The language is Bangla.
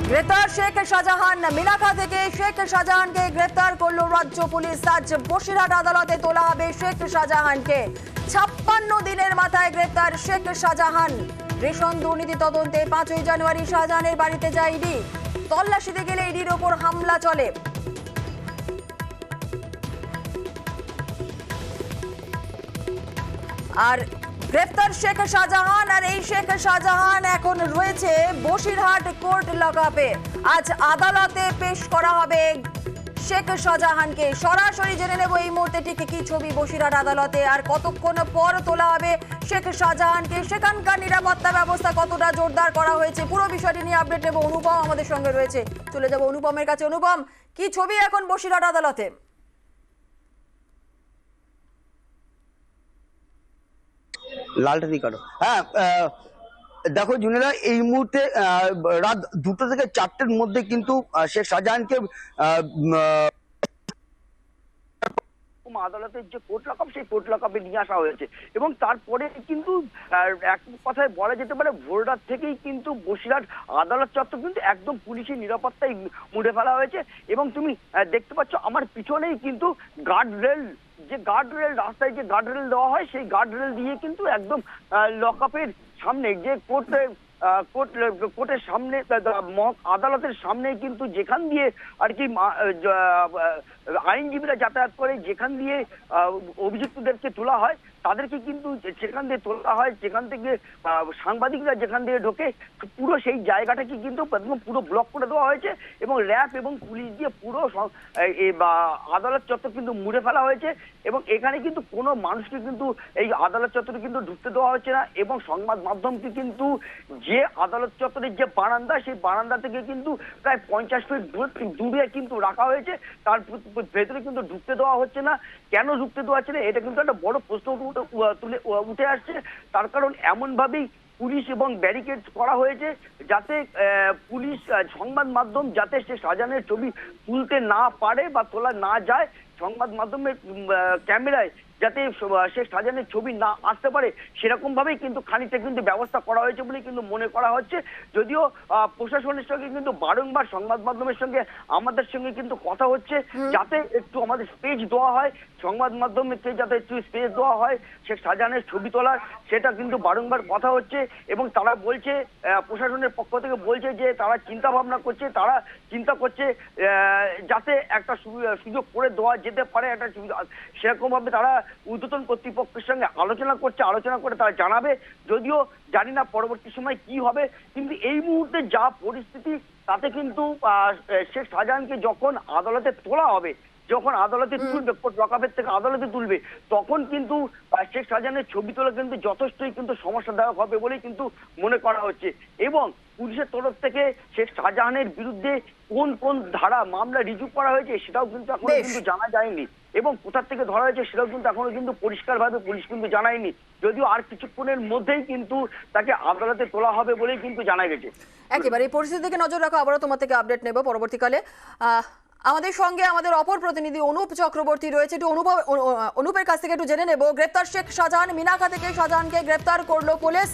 গ্রেপ্তার শেখ শাহজাহান। মিনাখা থেকে শেখ শাহজাহানকে গ্রেপ্তার করলো রাজ্য পুলিশ। আজ বসিরহাট আদালতে তোলা হবে শেখ শাহজাহানকে। 56 দিনের মাথায় গ্রেপ্তার শেখ শাহজাহান। রেশন দুর্নীতি তদন্তে 5ই জানুয়ারি শাহজাহানের বাড়িতে যায় ইডি। তল্লাশিতে গেলে ইডির ওপর হামলা চলে। আর গ্রেফতার শেখ শাহজাহান, আর এই শেখ শাহজাহান এখন রয়েছে বসিরহাট কোর্ট লকআপে। আজ আদালতে পেশ করা হবে শেখ শাহজাহানকে। সরাসরি জেনে নেব এই মুহূর্তে ঠিক কি ছবি বসিরহাট আদালতে, আর কতক্ষণ পর তোলা হবে শেখ শাহজাহানকে, সেখানকার নিরাপত্তা ব্যবস্থা কতটা জোরদার করা হয়েছে, পুরো বিষয়টি নিয়ে আপডেট নেব। অনুপম আমাদের সঙ্গে রয়েছে, চলে যাব অনুপমের কাছে। অনুপম, কি ছবি এখন বসিরহাট আদালতে? লালটা দিয়ে কাটো। হ্যাঁ, দেখো জুনেরা, এই মুহূর্তে রাত 2টা থেকে 4টের মধ্যে কিন্তু শেখ শাহজাহানকে আদালতের যে কোর্ট লকআপ, সেই কোর্ট লকআপে নিয়ে আসা হয়েছে। এবং তারপরে কিন্তু এক কথায় বলা যেতে পারে ভোর রাত থেকেই কিন্তু বসিরহাট আদালত চত্বর কিন্তু একদম পুলিশের নিরাপত্তায় মুড়ে ফেলা হয়েছে। এবং তুমি দেখতে পাচ্ছ আমার পিছনেই কিন্তু গার্ডরেল রাস্তায় যে গার্ডরেল দেওয়া হয়, সেই গার্ডরেল দিয়ে কিন্তু একদম লকআপের সামনে যে কোর্টের সামনে, আদালতের সামনে কিন্তু যেখান দিয়ে আর কি আইনজীবীরা যাতায়াত করে, যেখান দিয়ে অভিযুক্তদেরকে তোলা হয়, তাদেরকে কিন্তু সেখান দিয়ে তোলা হয়, যেখান থেকে সাংবাদিকরা যেখান দিয়ে ঢোকে, পুরো সেই জায়গাটাকে কিন্তু একদম পুরো ব্লক করে দেওয়া হয়েছে। এবং র্যাব এবং পুলিশ দিয়ে পুরো আদালত চত্বর কিন্তু মুড়ে ফেলা হয়েছে। এবং এখানে কিন্তু কোনো মানুষকে কিন্তু এই আদালত চত্বরে কিন্তু ঢুকতে দেওয়া হচ্ছে না। এবং সংবাদ মাধ্যমকে কিন্তু যে আদালত চত্বরের যে বারান্দা, সেই বারান্দা থেকে কিন্তু প্রায় 50 ফিট দূরে কিন্তু রাখা হয়েছে, তার ভেতরে কিন্তু ঢুকতে দেওয়া হচ্ছে না। কেন ঢুকতে দেওয়া হচ্ছে না, এটা কিন্তু একটা বড় প্রশ্ন উঠে আসছে। তার কারণ এমন ভাবেই পুলিশ এবং ব্যারিকেড করা হয়েছে যাতে পুলিশ সংবাদ মাধ্যম যাতে সে শাহজাহানের ছবি তুলতে না পারে বা তোলা না যায়, সংবাদ মাধ্যমের ক্যামেরায় যাতে শেখ শাহজাহানের ছবি না আসতে পারে, সেরকম ভাবেই কিন্তু খানিকটা কিন্তু ব্যবস্থা করা হয়েছে বলে কিন্তু মনে করা হচ্ছে। যদিও প্রশাসনের সঙ্গে কিন্তু বারংবার সংবাদ মাধ্যমের সঙ্গে আমাদের সঙ্গে কিন্তু কথা হচ্ছে যাতে একটু আমাদের স্পেস দেওয়া হয়, সংবাদ মাধ্যমকে যাতে একটু স্পেস দেওয়া হয় শেখ শাহজাহানের ছবি তোলার, সেটা কিন্তু বারংবার কথা হচ্ছে। এবং তারা বলছে, প্রশাসনের পক্ষ থেকে বলছে যে তারা চিন্তা ভাবনা করছে, তারা চিন্তা করছে যাতে একটা সুযোগ করে দেওয়া যেতে পারে, একটা সেরকম ভাবে তারা ঊর্ধ্বতন কর্তৃপক্ষের সঙ্গে আলোচনা করে তারা জানাবে। যদিও জানি না পরবর্তী সময় কি হবে, কিন্তু এই মুহূর্তে যা পরিস্থিতি তাতে কিন্তু শেখ শাহজাহানকে যখন আদালতে তোলা হবে, যখন আদালতে তুলবে, কোর্ট লকআপের থেকে আদালতে তুলবে, তখন কিন্তু শেখ শাহজাহানের ছবি তোলা কিন্তু যথেষ্টই কিন্তু সমস্যাদায়ক হবে বলেই কিন্তু মনে করা হচ্ছে। এবং পুলিশের তরফ থেকে শেখ শাহজাহানের বিরুদ্ধে কোন কোন ধারা মামলা রিজু করা হয়েছে সেটাও কিন্তু এখনো কিন্তু জানা যায়নি। এবং কোথা থেকে ধরা হয়েছে সেটাও কিন্তু এখনো কিন্তু পরিষ্কারভাবে পুলিশ কিন্তু জানায়নি। যদিও আর কিছুক্ষণের মধ্যেই কিন্তু তাকে আদালতে তোলা হবে বলেই কিন্তু জানা গেছে। একেবারে এই পরিস্থিতির দিকে নজর রাখা, আবারও তোমার থেকে আপডেট নেব পরবর্তীকালে। আমাদের সঙ্গে আমাদের অপর প্রতিনিধি অনুপ চক্রবর্তী রয়েছে, একটু অনুপের কাছ থেকে একটু জেনে নেব। গ্রেপ্তার শেখ শাহজাহান। মিনাখা থেকে শাহজাহানকে গ্রেপ্তার করলো পুলিশ।